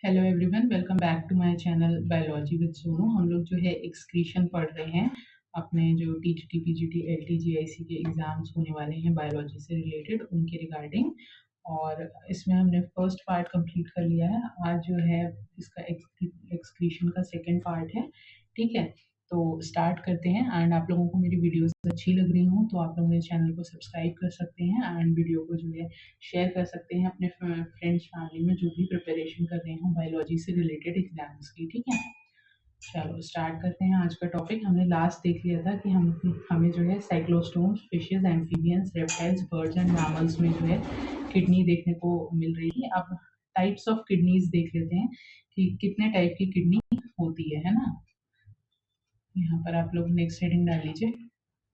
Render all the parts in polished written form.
Hello everyone, welcome back to my channel biology with Sonu. हम लोग जो है एक्सक्रीशन पढ़ रहे हैं। अपने जो टीटीटी, पीजीटी, एलटी, जीआईसी के एग्जाम्स होने वाले हैं बायोलॉजी से रिलेटेड, उनके रिगार्डिंग। और इसमें हमने फर्स्ट पार्ट कंप्लीट कर लिया है। आज जो है इसका एक्सक्रीशन का सेकंड पार्ट है। ठीक है, तो स्टार्ट करते हैं। एंड आप लोगों को मेरी वीडियोस अच्छी लग रही हूँ तो आप लोग मेरे चैनल को सब्सक्राइब कर सकते हैं एंड वीडियो को जो है शेयर कर सकते हैं अपने फ्रेंड्स फैमिली में जो भी प्रिपरेशन कर रहे हैं बायोलॉजी से रिलेटेड एग्जाम्स की। ठीक है, चलो स्टार्ट करते हैं आज का टॉपिक। हमने लास्ट देख लिया था कि हमें जो है cyclostomes, fishes, amphibians, reptiles, birds and mammals में जो है किडनी देखने को मिल रही थी। अब टाइप्स ऑफ किडनीज देख लेते हैं कि कितने टाइप की किडनी होती है ना। यहाँ पर आप लोग नेक्स्ट हेडिंग डाल लीजिए,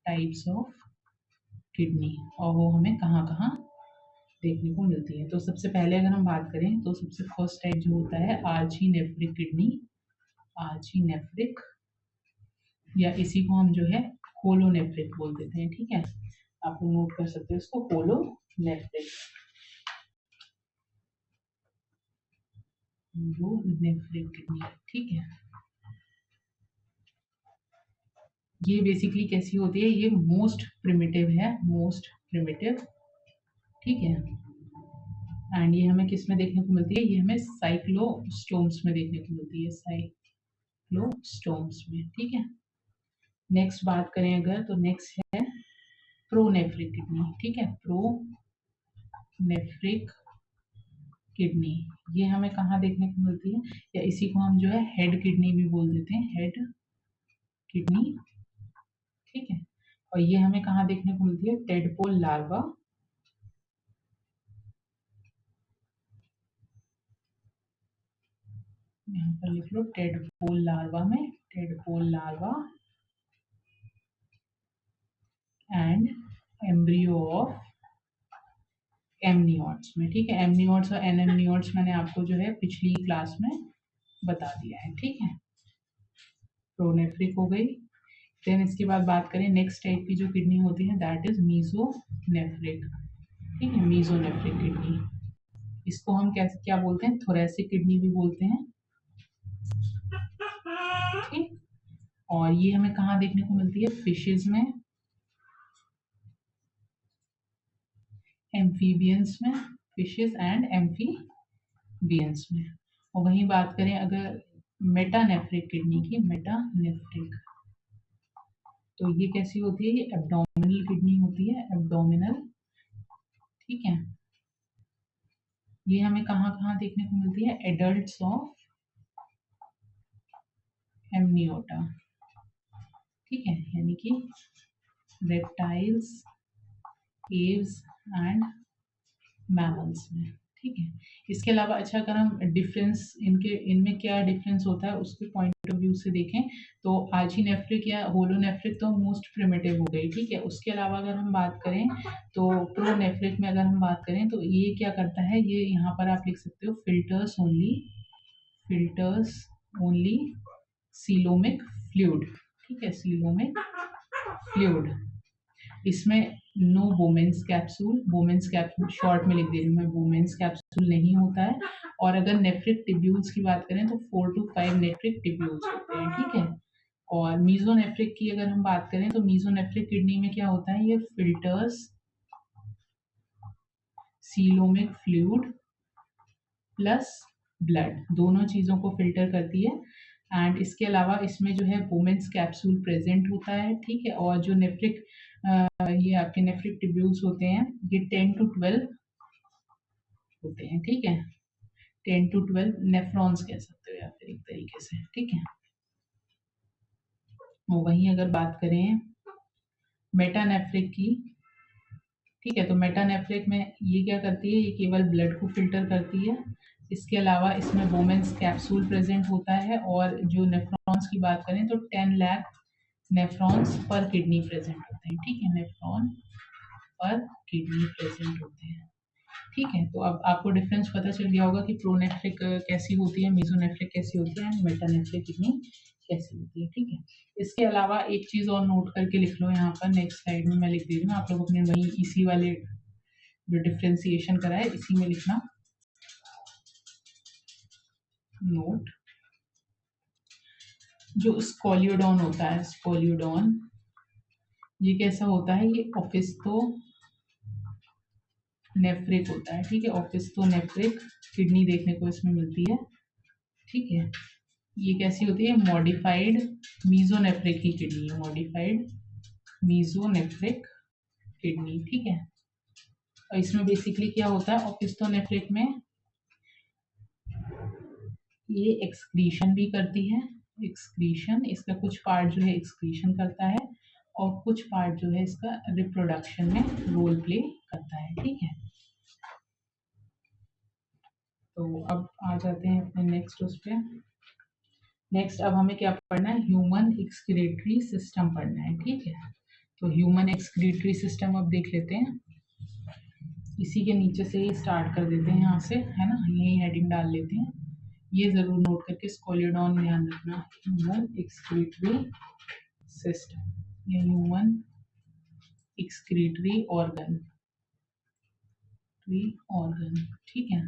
टाइप्स ऑफ किडनी, और वो हमें कहाँ कहाँ देखने को मिलती है। तो सबसे पहले अगर हम बात करें तो सबसे फर्स्ट टाइप जो होता है आर्चीनेफ्रिक किडनी। आर्चीनेफ्रिक, या इसी को हम जो है कोलोनेफ्रिक बोल देते हैं। ठीक है, आप लोग नोट कर सकते हो इसको, कोलोनेफ्रिक। कोलोनेफ्रिक किडनी, ठीक है। ये बेसिकली कैसी होती है, ये मोस्ट प्रिमिटिव है, मोस्ट प्रिमिटिव। ठीक है, एंड ये हमें किस में देखने को मिलती है, ये हमें साइक्लोस्टोम्स में देखने को मिलती है, साइक्लोस्टोम्स में। ठीक है, नेक्स्ट बात करें अगर तो नेक्स्ट है प्रोनेफ्रिक किडनी। ठीक है, प्रोनेफ्रिक किडनी, ये हमें कहाँ देखने को मिलती है, या इसी को हम जो है हेड किडनी भी बोल देते हैं, हेड किडनी। ठीक है, और ये हमें कहाँ देखने को मिलती है, टेडपोल लार्वा, यहाँ पर लिख लो टेडपोल लार्वा में, tadpole larva and embryo of amniotes में। ठीक है, एमनियोट्स और एनेमनियोट्स मैंने आपको जो है पिछली क्लास में बता दिया है। ठीक है, प्रोनेफ्रिक हो गई। देन इसके बाद बात करें नेक्स्ट टाइप की जो किडनी होती है, दैट इज मीजोनेफ्रिक। ठीक है, मीजोनेफ्रिक किडनी, इसको हम कैसे क्या बोलते हैं, थोरेसिक किडनी भी बोलते हैं। ठीक, और ये हमें कहाँ देखने को मिलती है, फिशेज में, एम्फीबियंस में, फिशेज एंड एम्फीबियंस में। और वहीं बात करें अगर मेटानेफ्रिक किडनी की, मेटानेफ्रिक, तो ये कैसी होती है, ये एब्डोमिनल किडनी होती है, एब्डोमिनल। ठीक है, ये हमें कहाँ कहाँ देखने को मिलती है, एडल्ट्स ऑफ एमनियोटा। ठीक है, यानी कि रेप्टाइल्स, एव्स एंड मैमल्स में। ठीक है, इसके अलावा अच्छा अगर हम डिफरेंस इनमें क्या डिफरेंस होता है उसके पॉइंट ऑफ व्यू से देखें तो आर्चीनेफ्रिक या होलोनेफ्रिक तो मोस्ट प्रिमिटिव हो गई। ठीक है, उसके अलावा अगर हम बात करें तो प्रोनेफ्रिक में अगर हम बात करें तो ये क्या करता है, ये यहाँ पर आप लिख सकते हो फिल्टर्स ओनली सीलोमिक फ्लूइड। ठीक है, सीलोमिक फ्लूइड, इसमें no Bowman's capsule, Bowman's capsule short में लिख दे रही हूँ मैं, बोमेंस कैप्सूल नहीं होता है। और अगर नेफ्रिक टिब्यूल्स की बात करें तो 4 to 5 नेफ्रिक टिब्यूल्स होते हैं। ठीक है, और मीजोनेफ्रिक की अगर हम बात करें तो मीजोनेफ्रिक किडनी में क्या होता है, ये filters coelomic fluid plus blood, दोनों चीजों को फिल्टर करती है। एंड इसके अलावा इसमें जो है बोमेंस कैप्सूल प्रेजेंट होता है। ठीक है, और जो नेफ्रिक ये आपके नेफ्रिक टिब्यूल्स होते हैं ये 10 to 12 होते हैं। ठीक है, 10 to 12 नेफ्रॉन्स कह सकते हो या फिर एक तरीके से। ठीक है, वहीं अगर बात करें मेटानेफ्रिक की, ठीक है, तो मेटानेफ्रिक में ये क्या करती है, ये केवल ब्लड को फिल्टर करती है। इसके अलावा इसमें वोमेन्स कैप्सूल प्रेजेंट होता है, और जो नेफ्रॉन्स की बात करें तो 10 लाख नेफ्रॉन्स पर किडनी प्रेजेंट होते हैं। ठीक है, नेफ्रॉन पर किडनी प्रेजेंट होते हैं। ठीक है, तो अब आपको डिफरेंस पता चल गया होगा कि प्रोनेफ्रिक कैसी होती है, मीजोनेफ्रिक कैसी होती है, मेटानेफ्रिक किडनी कैसी होती है। ठीक है, इसके अलावा एक चीज और नोट करके लिख लो, यहाँ पर नेक्स्ट स्लाइड में मैं लिख दे रही हूँ, आप लोग अपने वही इसी वाले जो डिफ्रेंसिएशन करा है इसी में लिखना। नोट। जो स्कोलियोडॉन होता है, स्कोलियोडॉन, ये कैसा होता है, ये ऑफिस्तो नेफ्रिक होता है, ठीक है, ऑफिस्तो नेफ्रिक किडनी देखने को इसमें मिलती है, ठीक है। ये कैसी होती है, मॉडिफाइड मीजोनेफ्रिक की किडनी है, मॉडिफाइड मीजोनेफ्रिक किडनी, ठीक है। और इसमें बेसिकली क्या होता है, ऑफिस्टोनेफ्रिक में ये एक्सक्रीशन भी करती है, एक्सक्रीशन, इसका कुछ पार्ट जो है एक्सक्रीशन करता है और कुछ पार्ट जो है इसका रिप्रोडक्शन में रोल प्ले करता है, ठीक है। तो अब आ जाते हैं अपने नेक्स्ट उस पे। नेक्स्ट अब हमें क्या पढ़ना है, ह्यूमन एक्सक्रीटरी सिस्टम पढ़ना है, ठीक है। तो ह्यूमन एक्सक्रीटरी सिस्टम अब देख लेते हैं, इसी के नीचे से ही स्टार्ट कर देते हैं, यहाँ से, है ना, यही हेडिंग डाल लेते हैं। ये जरूर नोट करके स्कोलियोडॉन ध्यान रखना, ह्यूमन एक्सक्रीटरी सिस्टम, ये ह्यूमन एक्सक्रीटरी ऑर्गन, ऑर्गन, ठीक है।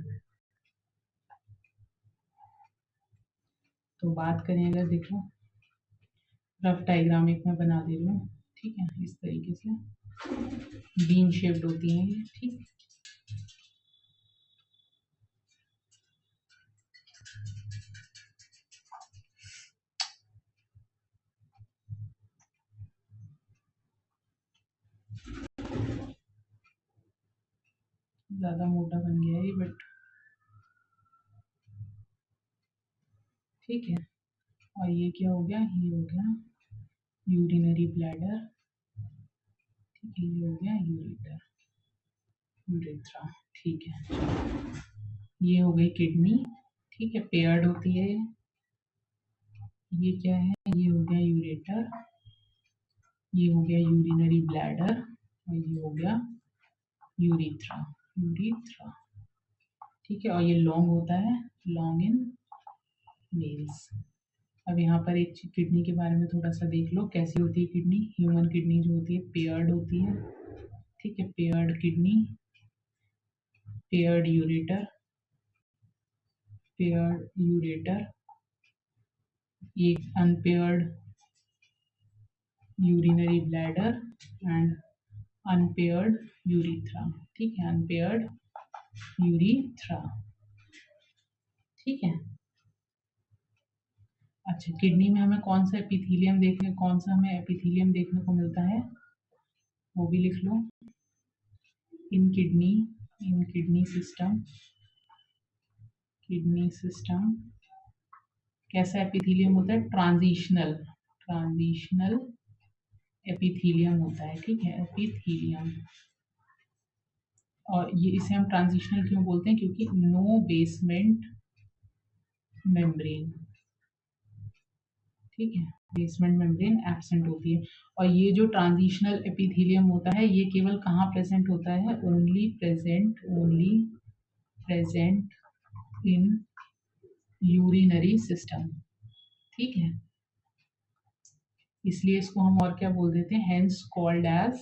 तो बात करें अगर, देखो रफ डायग्राम एक मैं बना दे रही हूँ, ठीक है, इस तरीके से बीन शेप्ड होती है ये, ठीक। ज्यादा मोटा बन गया है बट ठीक है। और ये क्या हो गया, ये हो गया यूरिनरी ब्लैडर, ठीक है, ये हो गया यूरेटर, यूरेथ्रा, ठीक है। ये हो गई किडनी, ठीक है, पेयर्ड होती है ये क्या है, ये हो गया यूरेटर, ये हो गया यूरिनरी ब्लैडर और ये हो गया यूरिथ्रा, यूरिथ्रा, ठीक है। और ये लॉन्ग होता है, लॉन्ग इन मेल्स। अब यहाँ पर एक किडनी के बारे में थोड़ा सा देख लो, कैसी होती है किडनी, ह्यूमन किडनी जो होती है पेयर्ड होती है, ठीक है, paired kidney, paired ureter, paired ureter, एक unpaired urinary bladder and unpaired urethra, ठीक है, अनपेयर्ड यूरिथ्रा, ठीक है। अच्छा, किडनी में हमें कौन सा एपिथेलियम देखने को मिलता है, वो भी लिख लो। In kidney system, kidney system कैसा एपिथेलियम होता है, ट्रांजिशनल एपिथेलियम होता है, ठीक है, एपिथेलियम। और ये इसे हम ट्रांजिशनल क्यों बोलते हैं, क्योंकि नो बेसमेंट मेम्ब्रेन, ठीक है, बेसमेंट मेम्ब्रेन एब्सेंट होती है। और ये जो ट्रांजिशनल एपिथेलियम होता है ये केवल कहाँ प्रेजेंट होता है, only present in urinary system, ठीक है। इसलिए इसको हम और क्या बोल देते हैं, हेंस कॉल्ड एज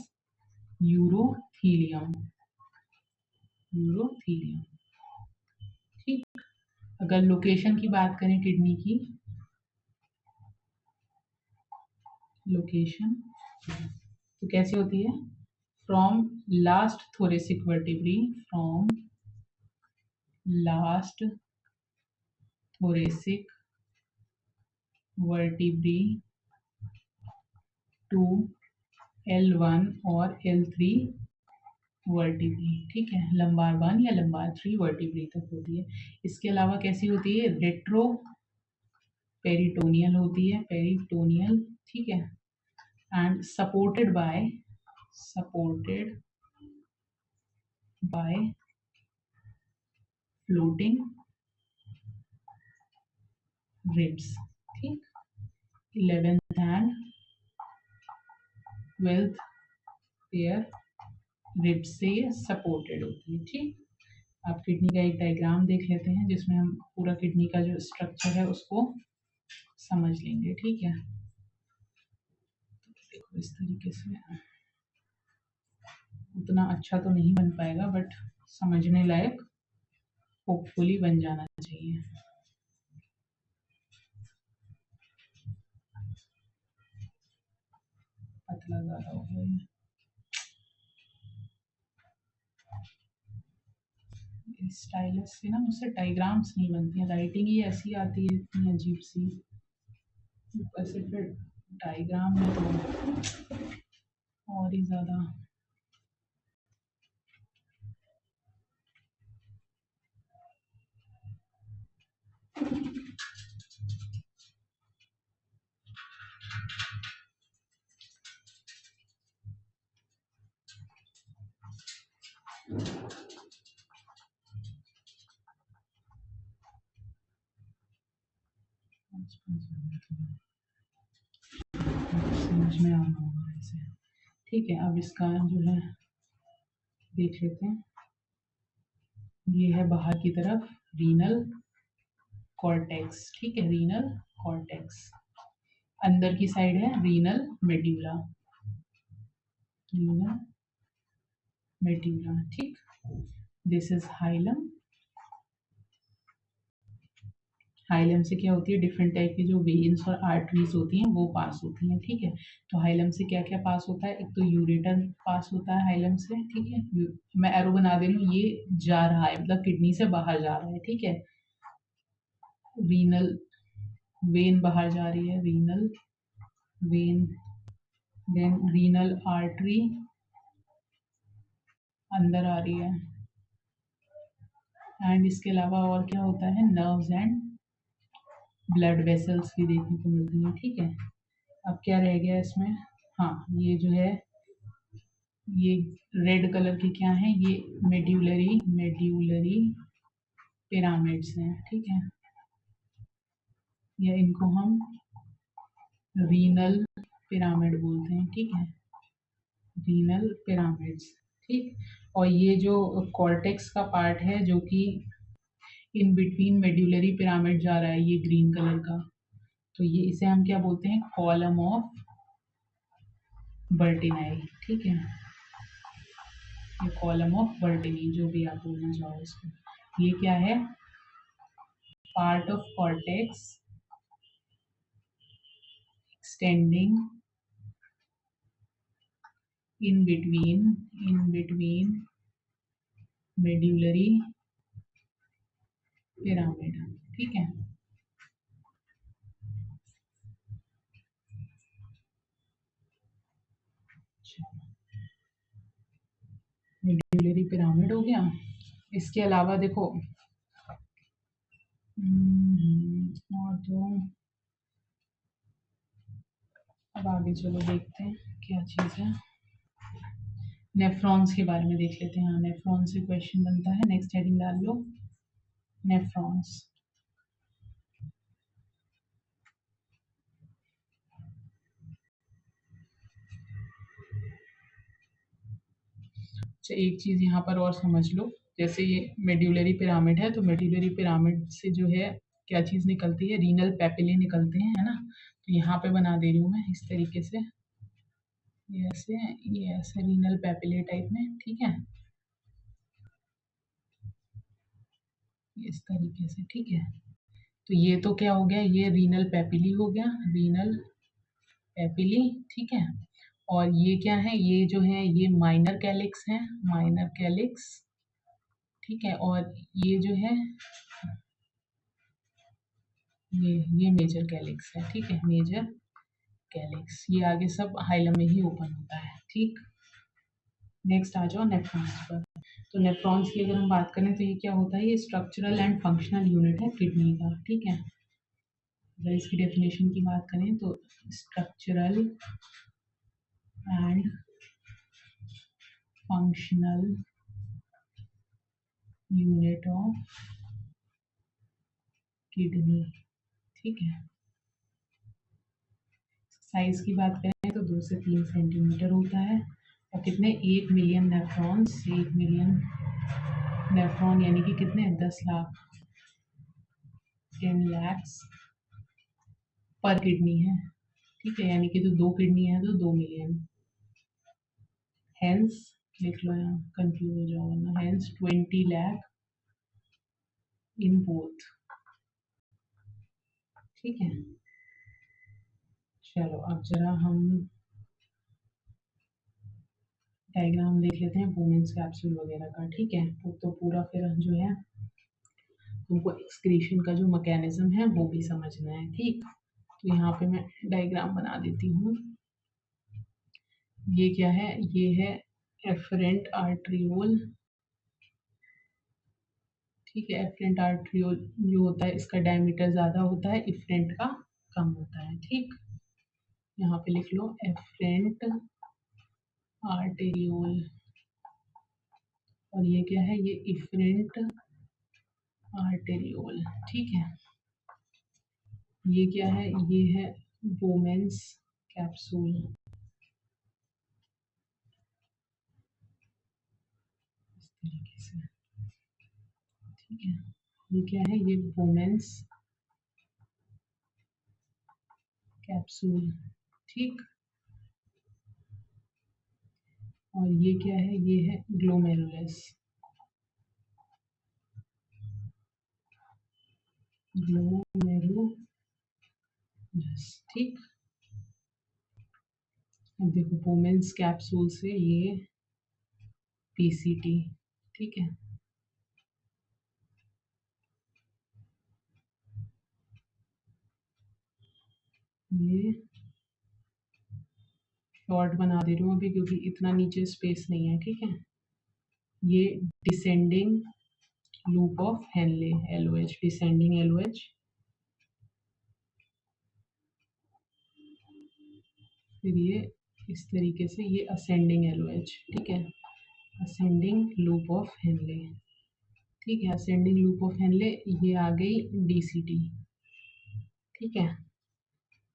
यूरोथीलियम, यूरोथीलियम, ठीक। अगर लोकेशन की बात करें किडनी की, लोकेशन तो कैसी होती है, from last thoracic vertebrae, from last thoracic vertebrae to L1 और L3 वर्टिब्री, ठीक है, लंबार 1 या लंबार 3 वर्टिब्री तक होती है। इसके अलावा कैसी होती है, रेट्रो पेरिटोनियल होती है, पेरिटोनियल, ठीक है, and supported by floating ribs, ठीक। 11th and 12th pair rib से सपोर्टेड होती है, ठीक। आप किडनी का एक डायग्राम देख लेते हैं जिसमें हम पूरा किडनी का जो स्ट्रक्चर है उसको समझ लेंगे, ठीक है। देखो इस तरीके से, उतना अच्छा तो नहीं बन पाएगा बट समझने लायक होपफुली बन जाना चाहिए। पतला ज़्यादा हो गया ये। स्टाइलस से ना मुझसे डायग्राम्स नहीं बनती हैं, राइटिंग ही ऐसी आती है इतनी अजीब सी, ऊपर से फिर डायग्राम में तो और ही ज़्यादा। समझ में आना होगा इसे। ठीक है, अब इसका जो है देख लेते हैं। ये है बाहर की तरफ रीनल कॉर्टेक्स, ठीक है, रीनल कॉर्टेक्स। अंदर की साइड है रीनल मेड्यूला, रीनल मेड्यूला, ठीक। This is hilum. हाइलम से क्या होती है, डिफरेंट टाइप की जो वेन्स और आर्टरीज होती हैं वो पास होती हैं, ठीक है। तो हाइलम से क्या क्या पास होता है, एक तो यूरेटर पास होता है हाइलम से, ठीक है। मैं एरो बना दे रही हूँ, ये जा रहा है मतलब किडनी से बाहर जा रहा है, ठीक है। रीनल वेन बाहर जा रही है, renal vein, then renal artery अंदर आ रही है, एंड इसके अलावा और क्या होता है, नर्व्स एंड ब्लड वेसल्स भी देखने को मिलती हैं, ठीक है। अब क्या रह गया इसमें, हाँ ये जो है, ये रेड कलर की क्या है, ये मेड्यूलरी मेड्यूलरी पिरामिड्स हैं, ठीक है। या इनको हम रीनल पिरामिड बोलते हैं, ठीक है, रीनल पिरामिड्स, ठीक। और ये जो कॉर्टेक्स का पार्ट है जो कि इन बिटवीन मेड्यूलरी पिरामिड जा रहा है, ये ग्रीन कलर का, तो ये इसे हम क्या बोलते हैं, कॉलम ऑफ बर्टिनाई, ठीक है। ये कॉलम ऑफ बर्टिनी, जो भी आप बोलना चाहो इसको। ये क्या है, part of cortex extending in between medullary pyramid, ठीक है। मेड्यूलरी पिरामिड हो गया। इसके अलावा देखो और तो अब आगे चलो देखते हैं क्या चीज़ है। नेफ्रॉन्स के बारे में देख लेते हैं। हाँ, नेफ्रॉन से क्वेश्चन बनता है, नेक्स्ट हेडिंग डाल लो, नेफ्रॉन्स। अच्छा, एक चीज़ यहाँ पर और समझ लो, जैसे ये मेड्यूलरी पिरामिड है, तो मेड्यूलरी पिरामिड से जो है क्या चीज़ निकलती है, रीनल पैपिले निकलते हैं, है ना। तो यहाँ पे बना दे रही हूँ मैं इस तरीके से, ये ऐसे रीनल पैपिले टाइप में, ठीक है, इस तरीके से, ठीक है। तो ये तो क्या हो गया, ये रीनल पैपिली हो गया, रीनल पैपिली, ठीक है। और ये क्या है, ये जो है ये माइनर कैलिक्स है, माइनर कैलिक्स, ठीक है। और ये जो है ये मेजर कैलिक्स है, ठीक है, मेजर कैलिक्स। ये आगे सब हाइलम में ही ओपन होता है, ठीक। नेक्स्ट आ जाओ नेफ्रॉन्स पर। तो नेफ्रॉन्स की अगर हम बात करें तो ये क्या होता है, ये स्ट्रक्चरल एंड फंक्शनल यूनिट है किडनी का, ठीक है। अगर इसकी डेफिनेशन की बात करें तो structural and functional unit of kidney, ठीक है। साइज की बात करें तो 2 से 3 सेंटीमीटर होता है, और कितने, 1 मिलियन नेफ्रॉन्स, 1 मिलियन नेफ्रॉन यानी कि कितने, 10 लाख, 10 lakhs पर किडनी है, ठीक है। यानी कि तो 2 किडनी है तो 2 मिलियन, हेंस लिख लो, यहाँ कंफ्यूज हो जाओ वरना, हेंस 20 लाख इन बोथ, ठीक है। चलो अब जरा हम डायग्राम देख लेते हैं वुमेन्स कैप्सूल वगैरह का, ठीक है। तो पूरा फिर जो है तुमको एक्सक्रीशन का जो मैकेनिज्म है वो भी समझना है, ठीक। तो यहाँ पे मैं डायग्राम बना देती हूँ। ये क्या है, ये है एफरेंट आर्ट्रियोल, ठीक है। एफरेंट आर्ट्रियोल जो होता है इसका डायमीटर ज्यादा होता है, इफरेंट का कम होता है, ठीक। यहाँ पे लिख लो एफरेंट आर्टेरियोल, और ये क्या है, ये इफरेंट आर्टेरियोल, ठीक है। ये क्या है, ये है वोमेन्स कैप्सूल, इस तरीके से, ठीक है। ये क्या है, ये वोमेन्स कैप्सूल, ठीक। और ये क्या है, ये है ग्लोमेरुलस, ग्लोमेरुलस, ठीक। अब देखो वोमेन्स कैप्सूल से ये पीसीटी, ठीक है। ये शॉर्ट बना दे रही हूँ अभी क्योंकि इतना नीचे स्पेस नहीं है, ठीक है। ये descending loop of Henley, LOH, descending LOH. फिर ये इस तरीके से ये असेंडिंग एलओएच, ठीक है। असेंडिंग लूप ऑफ हेनले, ठीक है। असेंडिंग लूप ऑफ हेनले, ये आ गई डीसीटी, ठीक है।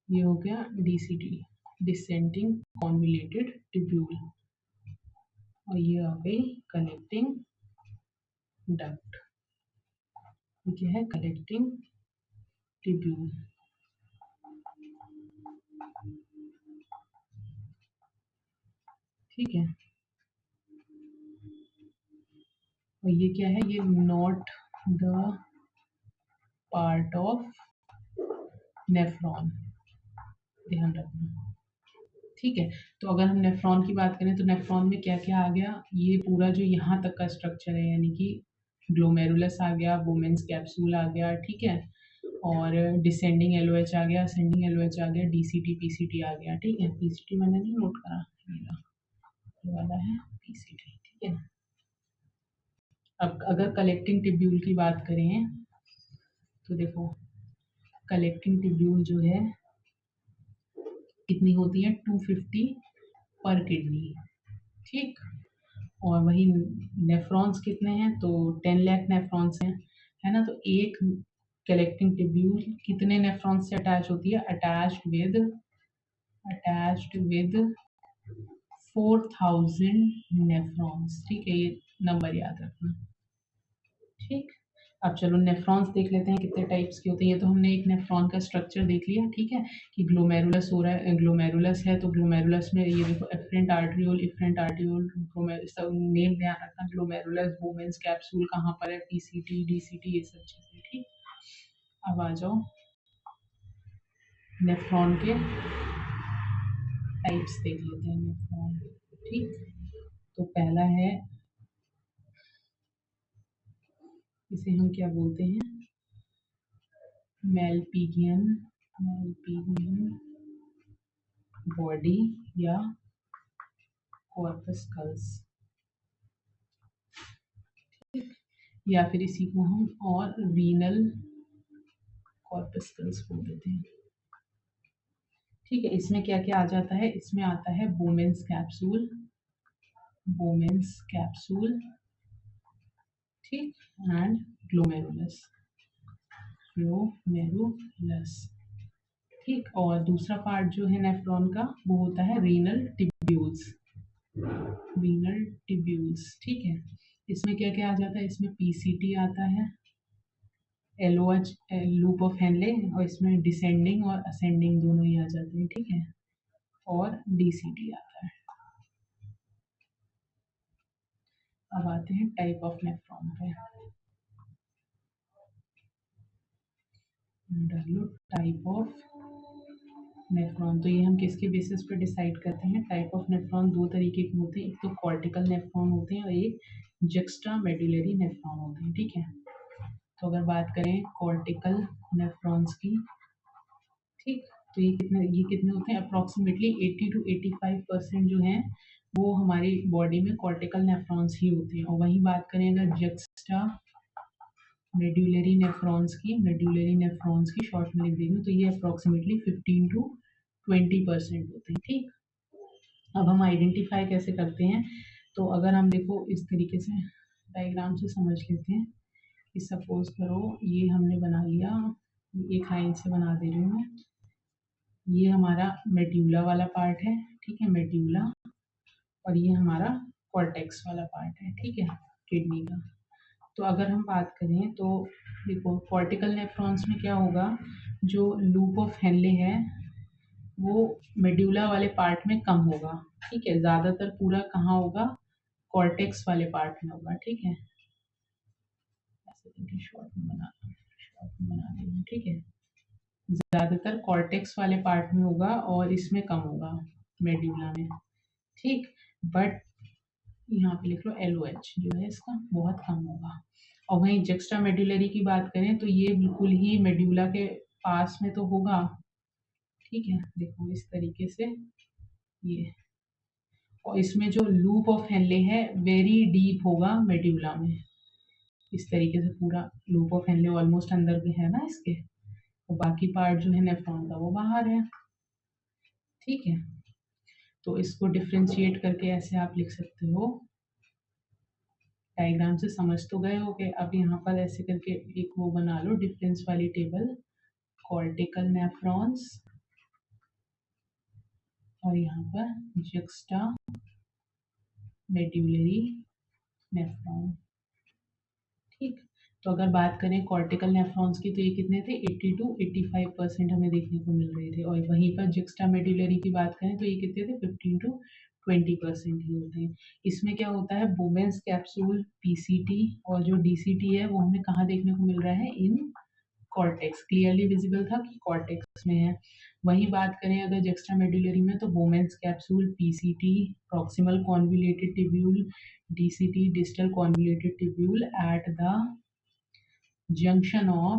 ये हो गया डीसीटी, डिसेंडिंग कॉन्वोल्यूटेड ट्यूब्यूल, और ये आ गई कलेक्टिंग डक्ट, ये क्या है, कलेक्टिंग ट्यूब्यूल, ठीक है। और ये क्या है, ये not the part of nephron, ध्यान रखना, ठीक है। तो अगर हम नेफ्रॉन की बात करें तो नेफ्रॉन में क्या क्या आ गया, ये पूरा जो यहाँ तक का स्ट्रक्चर है, यानी कि ग्लोमेरुलस आ गया, वुमेन्स कैप्सूल आ गया, ठीक है। और डिसेंडिंग एलओएच आ गया, असेंडिंग एलओएच आ गया, डीसीटी पीसीटी आ गया, ठीक है। पीसीटी मैंने नहीं नोट करा, ये वाला है पीसीटी, ठीक है। अब अगर कलेक्टिंग टिब्यूल की बात करें तो देखो कलेक्टिंग टिब्यूल जो है कितनी होती है, 250 पर किडनी, ठीक। और वही नेफ्रॉन्स कितने हैं, तो 10 लाख नेफ्रॉन्स हैं, है ना। तो एक कलेक्टिंग टिब्यूल कितने नेफ्रॉन्स से अटैच होती है, अटैच्ड विद 4000 नेफ्रॉन्स, ठीक है। ये नंबर याद रखना, ठीक। अब चलो नेफ्रॉन्स देख लेते हैं कितने टाइप्स के होते हैं। ये तो हमने एक नेफ्रॉन का स्ट्रक्चर देख लिया, ठीक है, कि ग्लोमेरुलस हो रहा है, ग्लोमेरुलस है तो ग्लोमेरुलस में ये देखो एफरेंट आर्ट्रियोल, इफरेंट आर्ट्रियोल, सब नेम ध्यान रखना, ग्लोमेरुलस, वुमेन्स कैप्सूल कहाँ पर है, पीसीटी, डीसीटी, ये सब चीजें, ठीक। अब आ जाओ नेफ्रॉन के टाइप्स देख लेते हैं नेफ्रॉन, ठीक। तो पहला है, इसे हम क्या बोलते हैं, मेलपिगियन, मेलपिगियन बॉडी या कॉर्पस्कल्स, या फिर इसी को हम और रीनल कॉर्पस्कल्स बोल देते हैं, ठीक है। इसमें क्या क्या आ जाता है, इसमें आता है वुमेन्स कैप्सूल, वुमेन्स कैप्सूल, ठीक, एंड ग्लोमेरुलस, ग्लोमेरुलस, ठीक। और दूसरा पार्ट जो है नेफ्रॉन का वो होता है रीनल टिब्यूल्स, रीनल टिब्यूल्स, ठीक है। इसमें क्या क्या आ जाता है, इसमें पीसीटी आता है, एलओएच लूप ऑफ हेनले, और इसमें डिसेंडिंग और असेंडिंग दोनों ही आ जाते हैं, ठीक है। और डीसीटी आता है। अब आते हैं टाइप ऑफ नेफ्रॉन पे, डालो टाइप ऑफ नेफ्रॉन, तो ये हम किसके बेसिस पे डिसाइड करते हैं? टाइप ऑफ नेफ्रॉन दो तरीके के होते हैं, एक तो कॉर्टिकल नेफ्रॉन होते हैं और एक जक्स्ट्रा मेडुलरी नेफ्रॉन होते हैं, ठीक है। तो अगर बात करें कॉर्टिकल नेफ्रॉन्स की, ठीक, तो ये कितने होते हैं? अप्रॉक्सीमेटली 80 to 85% जो हैं वो हमारी बॉडी में कॉर्टिकल नेफ्रॉन्स ही होते हैं। और वहीं बात करें अगर जक्स्ट्रा मेडुलरी नेफ्रॉन्स की शॉर्ट में लिख देंगे तो ये अप्रॉक्सीमेटली 15 to 20% होते हैं, ठीक। अब हम आइडेंटिफाई कैसे करते हैं? तो अगर हम देखो इस तरीके से डायग्राम से समझ लेते हैं कि सपोज करो ये हमने बना लिया, एक लाइन से बना दे रही हूँ मैं, ये हमारा मेड्यूला वाला पार्ट है, ठीक है, मेड्यूला, और ये हमारा कॉर्टेक्स वाला पार्ट है, ठीक है, किडनी का। तो अगर हम बात करें तो देखो कॉर्टिकल नेफ्रॉन्स में क्या होगा, जो लूप ऑफ हेनले है वो मेड्यूला वाले पार्ट में कम होगा, ठीक है, ज्यादातर पूरा कहाँ होगा? कॉर्टेक्स वाले पार्ट में होगा, ठीक है। शॉर्ट में बना देंगे, ठीक है, ज्यादातर कॉर्टेक्स वाले पार्ट में होगा और इसमें कम होगा मेड्यूला में, ठीक। बट यहाँ पे लिख लो LOH जो है इसका बहुत कम होगा। और वहीं जक्स्ट्रा मेडुलरी की बात करें तो ये बिल्कुल ही मेड्यूला के पास में तो होगा, ठीक है, देखो इस तरीके से ये, और इसमें जो लूप ऑफ हेनले है वेरी डीप होगा मेड्यूला में, इस तरीके से पूरा लूप ऑफ हेनले ऑलमोस्ट अंदर के है ना इसके, और बाकी पार्ट जो है नेफ्रॉन का वो बाहर है, ठीक है। तो इसको डिफ्रेंशिएट करके ऐसे आप लिख सकते हो, डायग्राम से समझ तो गए हो कि अब यहाँ पर ऐसे करके एक वो बना लो डिफरेंस वाली टेबल, कॉर्टिकल नेफ्रॉन्स और यहाँ पर जक्स्टा मेड्यूलरी नेफ्रॉन, ठीक। तो अगर बात करें कॉर्टिकल नेफ्रॉन्स की तो ये कितने थे? 80 to 85% हमें देखने को मिल रहे थे, और वहीं पर जक्स्टा मेडुलरी की बात करें तो ये कितने थे? 15 to 20% ही होते हैं। इसमें क्या होता है? बोमेंस कैप्सूल, PCT और जो DCT है वो हमें कहाँ देखने को मिल रहा है? इन कॉर्टेक्स, क्लियरली विजिबल था कि कॉर्टेक्स में है। वहीं बात करें अगर जक्स्ट्रा मेडुलरी में तो बोमेंस capsule, PCT, proximal convoluted tubule, DCT, distal convoluted tubule at the junction of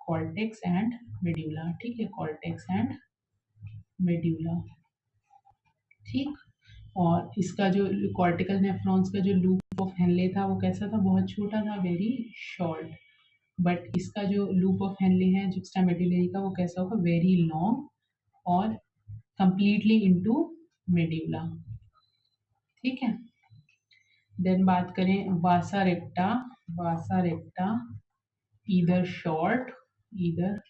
cortex and medulla, ठीक है, cortex and medulla, ठीक। और इसका जो कॉर्टिकल नेफ्रॉन्स का जो लूप ऑफ हेनले था वो कैसा था? बहुत छोटा था, वेरी शॉर्ट। बट इसका जो लूप ऑफ हेनले है जुक्स्टामेडुलरी का वो कैसा होगा? वेरी लॉन्ग और कंप्लीटली इनटू मेड्यूला, ठीक है। देन बात करें वासा रेक्टा ईदर शॉर्ट ईदर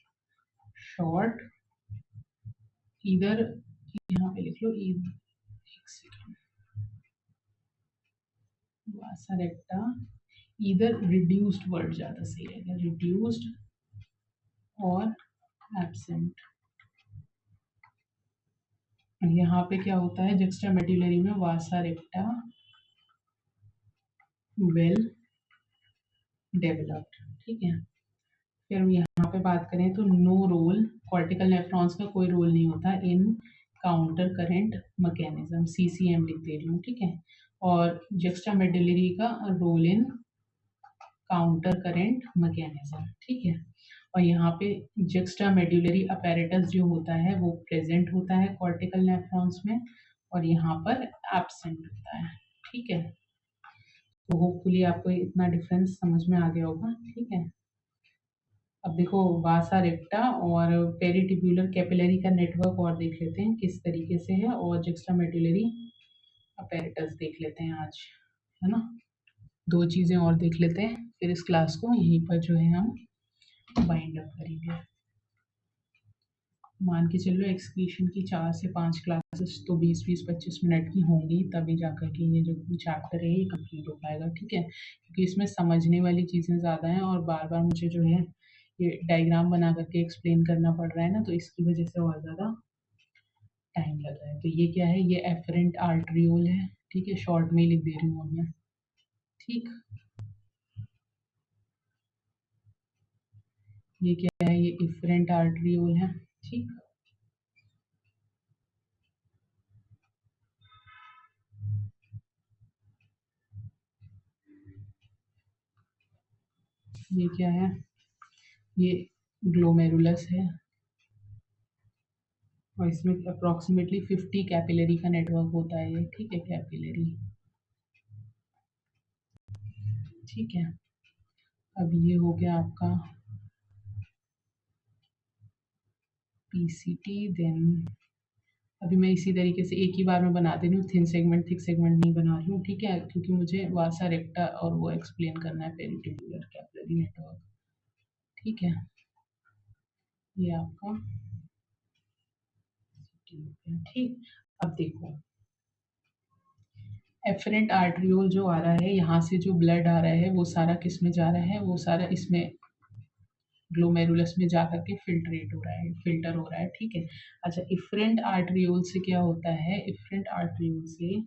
यहाँ पे लिख लो एक सेकेंड, वासा रेक्टा ईदर रिड्यूस्ड, वर्ड ज्यादा सही रहेगा, रिड्यूस्ड और एब्सेंट। यहाँ पे क्या होता है? जक्स्ट्रा मेडुलरी में वासा रेक्टा वेल डेवलप्ड, ठीक है। फिर यहाँ पे बात करें तो नो रोल, कॉर्टिकल नेफ्रॉन्स का कोई रोल नहीं होता in counter current mechanism, CCM लिख दे रही हूँ, ठीक है। और जक्स्ट्रा मेडुलरी का role in counter current mechanism, ठीक है। और यहाँ पे जक्स्ट्रा मेडुलरी अपैरेटस जो होता है वो प्रेजेंट होता है कॉर्टिकल नेफ्रॉन्स में और यहाँ पर एब्सेंट होता है, ठीक है। तो होपफुली आपको इतना डिफरेंस समझ में आ गया होगा, ठीक है। अब देखो वासा रेक्टा और पेरिटिब्यूलर कैपिलरी का नेटवर्क और देख लेते हैं किस तरीके से है, और जक्स्ट्रा मेडुलरी अपैरेटस देख लेते हैं आज, है ना। दो चीजें और देख लेते हैं, फिर इस क्लास को यहीं पर जो है हम बाइंड अप करेंगे। मान के चलो एक्सक्रीशन की 4 से 5 क्लासेस तो 20-25 मिनट की होंगी, तभी जाकर के ये जो चैप्टर है ये कंप्लीट हो पाएगा, ठीक है। क्योंकि इसमें समझने वाली चीज़ें ज़्यादा हैं और बार बार मुझे जो है ये डायग्राम बना करके एक्सप्लेन करना पड़ रहा है ना, तो इसकी वजह से और ज़्यादा टाइम लग रहा है। तो ये क्या है? ये एफरेंट आर्टरियोल है, ठीक है, शॉर्ट में ही लिख दे रही हूँ मैं, ठीक। ये क्या है, ये इफरेंट आर्टरियोल है, ठीक। ये क्या है, ये ग्लोमेरुलस है और इसमें अप्रोक्सीमेटली 50 कैपिलरी का नेटवर्क होता है ये, ठीक है, कैपिलरी, ठीक है। अब ये हो गया आपका पीसीटी। देन अभी मैं इसी तरीके से एक ही बार में बना दे रही हूँ, थिन सेगमेंट थिक सेगमेंट नहीं बना रही हूँ, ठीक है, क्योंकि मुझे वासा रेक्टा और वो एक्सप्लेन करना है, पेरिटिबुलर कैपिलरी नेटवर्क, ठीक है। ये आपका ठीक। अब देखो, एफरेंट आर्टरियोल जो आ रहा है, यहाँ से जो ब्लड आ रहा है वो सारा किस में जा रहा है, वो सारा इसमें ग्लोमेरुलस में जाकर के फिल्ट्रेट हो रहा है, फिल्टर हो रहा है, ठीक है। अच्छा, इफरेंट आर्टरियोल से क्या होता है, इफरेंट आर्टरियोल से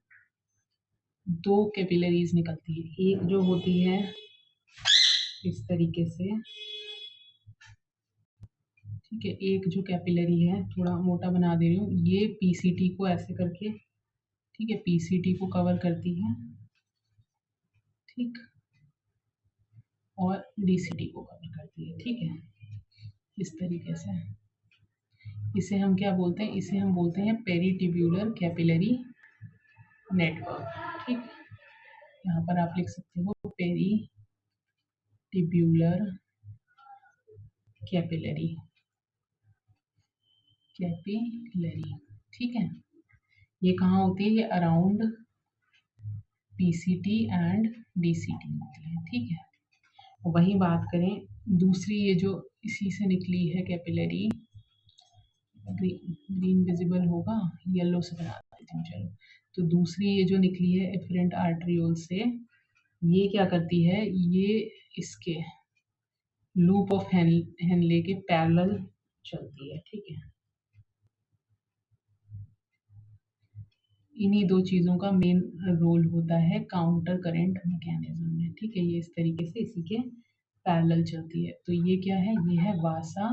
दो कैपिलरीज निकलती है, एक जो होती है इस तरीके से, ठीक है, एक जो कैपिलरी है, थोड़ा मोटा बना दे रही हूँ, ये पीसीटी को ऐसे करके, ठीक है, पीसीटी को कवर करती है, ठीक, और डीसीटी को कवर करती है, ठीक है, इस तरीके से। इसे हम क्या बोलते हैं, इसे हम बोलते हैं पेरिटिब्यूलर कैपिलरी नेटवर्क, ठीक। यहाँ पर आप लिख सकते हो पेरिटिब्यूलर कैपिलरी, कैपिलरी, ठीक है। ये कहाँ होती है, ये अराउंड पीसीटी एंड डीसीटी होती है, ठीक है। वही बात करें दूसरी, ये जो इसी से निकली है कैपिलरी, ग्रीन विजिबल होगा, येलो से बना देती हूँ, चलो। तो दूसरी ये जो निकली है एफरेंट आर्टरियोल से, ये क्या करती है, ये इसके लूप ऑफ हेनले के पैरेलल चलती है, ठीक है। इन्हीं दो चीजों का मेन रोल होता है काउंटर करंट मैकेनिज्म में, ठीक है। ये इस तरीके से इसी के पैरेलल चलती है। तो ये क्या है, ये है वासा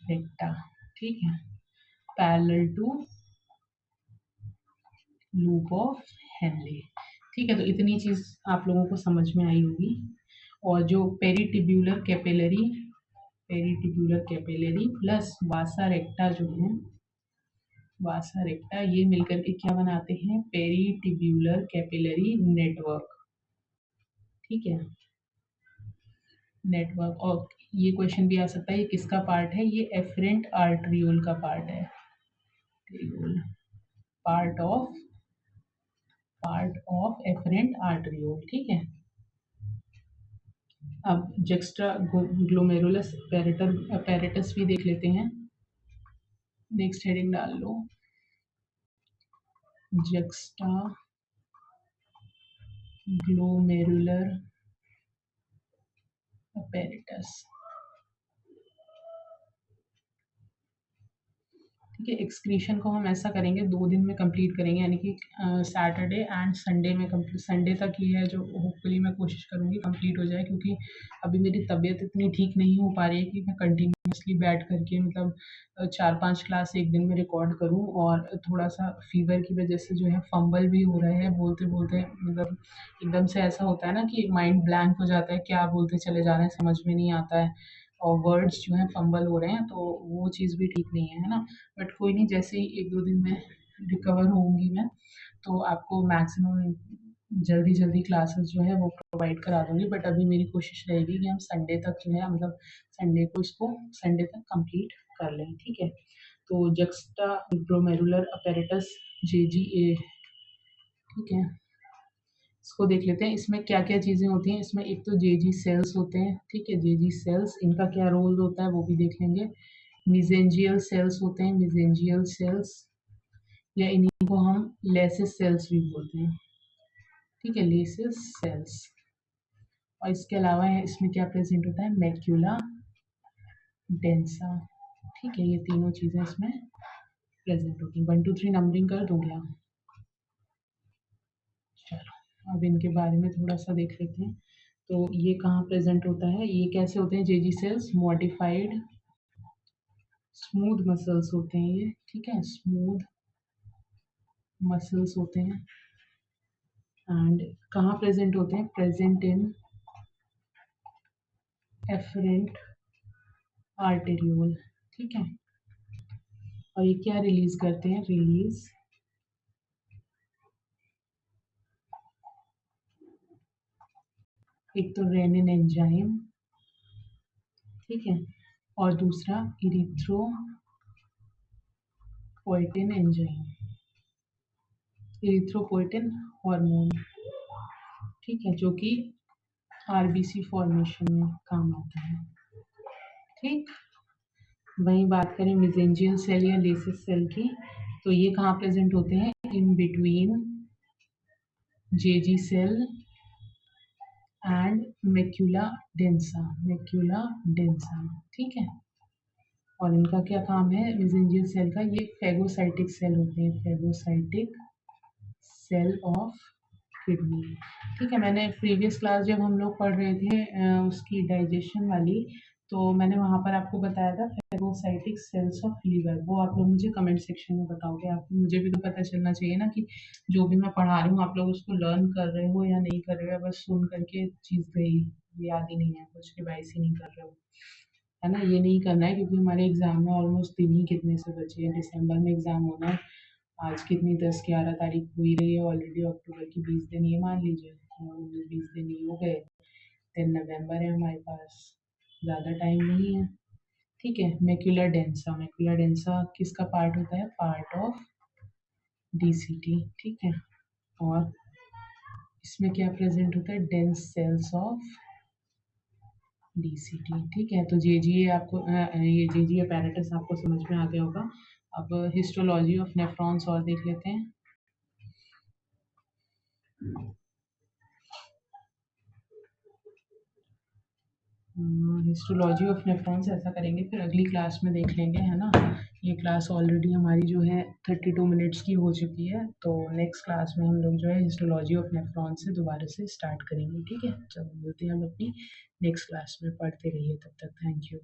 रेक्टा, ठीक है, parallel to loop of Henle, ठीक है। तो इतनी चीज आप लोगों को समझ में आई होगी। और जो पेरिटिब्यूलर कैपिलरी प्लस वासा रेक्टा जो है, वासा रेक्टा, ये मिलकर के क्या बनाते हैं, पेरिटिब्यूलर कैपिलरी नेटवर्क, ठीक है, नेटवर्क। और ये क्वेश्चन भी आ सकता है, ये किसका पार्ट है, ये एफरेंट आर्टरियोल का पार्ट है, पार्ट ऑफ एफरेंट आर्टरियोल, ठीक है। अब जक्स्ट्रा ग्लोमेरुलस apparatus भी देख लेते हैं, नेक्स्ट हेडिंग डाल लो, जक्स्ट्रा ग्लोमेरुलर apparatus, ठीक है। एक्सक्रीशन को हम ऐसा करेंगे, 2 दिन में कंप्लीट करेंगे, यानी कि सैटरडे एंड संडे में कंप्लीट, संडे तक ही है जो होपफुली मैं कोशिश करूँगी कंप्लीट हो जाए, क्योंकि अभी मेरी तबीयत इतनी ठीक नहीं हो पा रही है कि मैं कंटिन्यूसली बैठ करके मतलब 4-5 क्लास एक दिन में रिकॉर्ड करूँ। और थोड़ा सा फीवर की वजह से जो है फंबल भी हो रहा है, बोलते बोलते मतलब एकदम से ऐसा होता है ना कि माइंड ब्लैंक हो जाता है, क्या बोलते चले जा रहे हैं समझ में नहीं आता है, और वर्ड्स जो हैं फंबल हो रहे हैं, तो वो चीज़ भी ठीक नहीं है ना। बट कोई नहीं, जैसे ही 1-2 दिन में रिकवर होऊंगी मैं, तो आपको मैक्सिमम जल्दी जल्दी क्लासेस जो है वो प्रोवाइड करा दूंगी। बट अभी मेरी कोशिश रहेगी कि हम संडे तक जो है, मतलब संडे को इसको संडे तक कंप्लीट कर लें, ठीक है। तो जक्स्टा ग्लोमेरुलर अपैरेटस JGA, ठीक है, इसको देख लेते हैं, इसमें क्या क्या चीज़ें होती हैं। इसमें एक तो जेजी सेल्स होते हैं, ठीक है, जेजी सेल्स, इनका क्या रोल होता है वो भी देख लेंगे। मिजेंजियल सेल्स होते हैं, मिजेंजियल सेल्स, या इन्हीं को हम लेसिस सेल्स भी बोलते हैं, ठीक है, लेसिस सेल्स। और इसके अलावा इसमें क्या प्रेजेंट होता है, मैक्यूला डेंसा, ठीक है, ये तीनों चीज़ें इसमें प्रेजेंट होती हैं। 1 2 3 नंबरिंग कर दूँ क्या, चलो अब इनके बारे में थोड़ा सा देख लेते हैं। तो ये कहाँ प्रेजेंट होता है, ये कैसे होते हैं जेजी सेल्स, मॉडिफाइड स्मूथ मसल्स होते हैं ये, ठीक है, स्मूथ मसल्स होते हैं। एंड कहाँ प्रेजेंट होते हैं, प्रेजेंट इन एफरेंट आर्टेरियोल, ठीक है। और ये क्या रिलीज करते हैं, रिलीज एक तो रेनिन एंजाइम, ठीक है, और दूसरा इरिथ्रोपोइटिन एंजाइम, इरिथ्रोपोइटिन हार्मोन, ठीक है, जो कि आरबीसी फॉर्मेशन में काम आता है, ठीक। वहीं बात करें मेसेंजियल सेल या लेसिस सेल की, तो ये कहाँ प्रेजेंट होते हैं, in between JG cell and macula densa, macula densa, ठीक है। और इनका क्या काम है मेसेंजियल सेल का, ये फेगोसाइटिक सेल होते हैं, फेगोसाइटिक सेल ऑफ किडनी, ठीक है। मैंने प्रीवियस क्लास जब हम लोग पढ़ रहे थे उसकी डाइजेशन वाली, तो मैंने वहाँ पर आपको बताया था फेगोसाइटिक सेल्स ऑफ लीवर, वो आप लोग मुझे कमेंट सेक्शन में बताओगे। आप मुझे भी तो पता चलना चाहिए ना कि जो भी मैं पढ़ा रही हूँ आप लोग उसको लर्न कर रहे हो या नहीं कर रहे हो, बस सुन करके चीज़ गई, याद ही नहीं है, कुछ रिवाइज ही नहीं कर रहे हो, है ना। ये नहीं करना है क्योंकि हमारे एग्जाम में ऑलमोस्ट दिन ही कितने से बचे हैं, दिसंबर में एग्जाम होना है, आज कितनी 10-11 तारीख हो ही रही है ऑलरेडी, अक्टूबर की 20 दिन ये मान लीजिए, 19-20 दिन ही हो गए, फिर नवंबर है हमारे पास, ज़्यादा टाइम नहीं है, ठीक है। मैक्यूलर डेंसा, मैक्यूलर डेंसा किसका पार्ट होता है, पार्ट ऑफ डीसीटी, ठीक है। और इसमें क्या प्रेजेंट होता है, डेंस सेल्स ऑफ डीसीटी, ठीक है। तो जेजी आपको ये जेजी अपैरेटस आपको समझ में आ गया होगा। अब हिस्टोलॉजी ऑफ नेफ्रॉन्स और देख लेते हैं। हिस्टोलॉजी ऑफ नेफ्रॉन्स ऐसा करेंगे, फिर अगली क्लास में देख लेंगे, है ना। ये क्लास ऑलरेडी हमारी जो है 32 मिनट्स की हो चुकी है, तो नेक्स्ट क्लास में हम लोग जो है हिस्टोलॉजी ऑफ नेफ्रॉन्स से दोबारा से स्टार्ट करेंगे, ठीक है। चलो मिलते हैं हम अपनी नेक्स्ट क्लास में, पढ़ते रहिए तब तक, थैंक यू।